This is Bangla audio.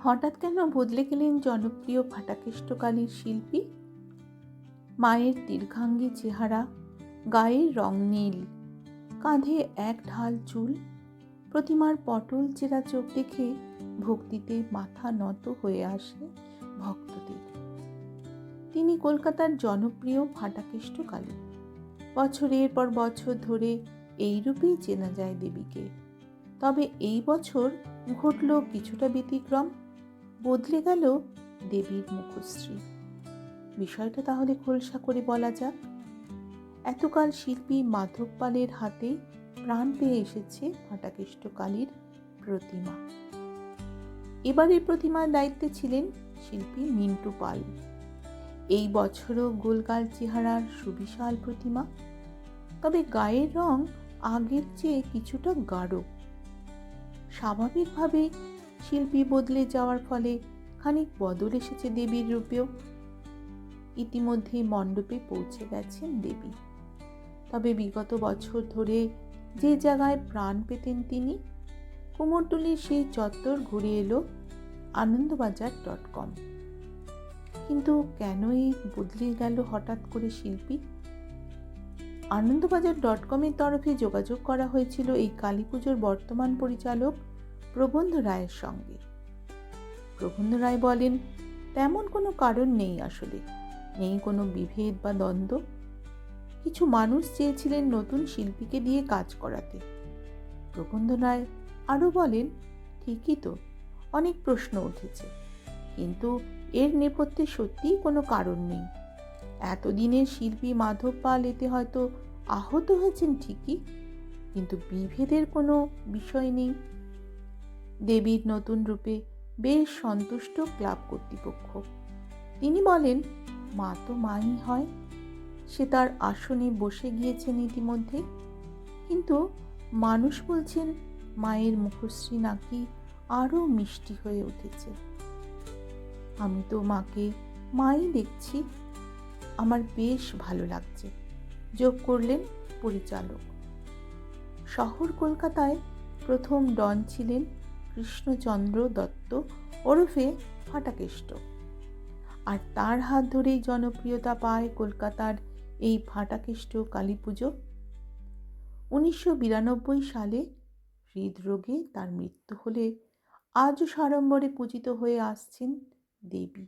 হঠাৎ কেন বদলে গেলেন জনপ্রিয় ফাটাকেষ্টকালীর শিল্পী? মায়ের দীর্ঘাঙ্গী চেহারা, গায়ের রং নীল, কাঁধে এক ঢাল চুল, প্রতিমার পটল চেরা চোখ দেখে ভক্তিতে মাথা নত হয়ে আসে ভক্তদের। তিনি কলকাতার জনপ্রিয় ফাটাকেষ্টকালী। বছরের পর বছর ধরে এই রূপেই চেনা যায় দেবীকে। তবে এই বছর ঘটল কিছুটা ব্যতিক্রম, বদলে গেল দেবীর মুখশ্রী। বিষয়টা তাহলে খোলসা করে বলা যাক। এতকাল শিল্পী মাধব পালের হাতে প্রাণ পেয়ে এসেছে ফাটাকেষ্টকালীর প্রতিমা। এবারের প্রতিমার দায়িত্বে ছিলেন শিল্পী মিন্টু পাল। এই বছরও গোলগাল চেহারার সুবিশাল প্রতিমা, তবে গায়ের রং আগের চেয়ে কিছুটা গাঢ়। স্বাভাবিকভাবে শিল্পী বদলে যাওয়ার ফলে খানিক বদল এসেছে দেবীর রূপেও। ইতিমধ্যে মণ্ডপে পৌঁছে গেছেন দেবী। তবে বিগত বছর ধরে যে জায়গায় প্রাণ পেতেন তিনি, কুমোরটুলির সেই চত্বর ঘুরে এলো আনন্দবাজার.com। কিন্তু কেন এই বদলে গেল হঠাৎ করে শিল্পী? আনন্দবাজার.com-এর তরফে যোগাযোগ করা হয়েছিল এই কালী পুজোর বর্তমান পরিচালক প্রবন্ধ রায়ের সঙ্গে। প্রবন্ধ রায় বলেন, তেমন কোনো কারণ নেই, আসলে নেই কোনো বিভেদ বা দ্বন্দ্ব। কিছু মানুষ চেয়েছিলেন নতুন শিল্পীকে দিয়ে কাজ করাতে। প্রবন্ধ রায় আরও বলেন, ঠিকই তো, অনেক প্রশ্ন উঠেছে, কিন্তু এর নেপথ্যে সত্যিই কোনো কারণ নেই। এতদিনের শিল্পী মাধব পাল এতে হয়তো আহত হয়েছেন ঠিকই, কিন্তু বিভেদের কোনো বিষয় নেই। দেবীর নতুন রূপে বেশ সন্তুষ্ট ক্লাব কর্তৃপক্ষ। তিনি বলেন, মা তো মাই হয়, সে তার আসনে বসে গিয়েছেন ইতিমধ্যে, কিন্তু মানুষ বলছেন মায়ের মুখশ্রী নাকি আরও মিষ্টি হয়ে উঠেছে। আমি তো মাকে মাই দেখছি, আমার বেশ ভালো লাগছে, যোগ করলেন পরিচালক। শহর কলকাতায় প্রথম ডন ছিলেন কৃষ্ণচন্দ্র দত্ত ওরফে ফাটাকেষ্ট, আর তার হাত ধরেই জনপ্রিয়তা পায় কলকাতার এই ফাটাকেষ্ট কালী পুজো। 1992 সালে হৃদরোগে তার মৃত্যু হলে আজও সাড়ম্বরে পূজিত হয়ে আসছেন দেবী।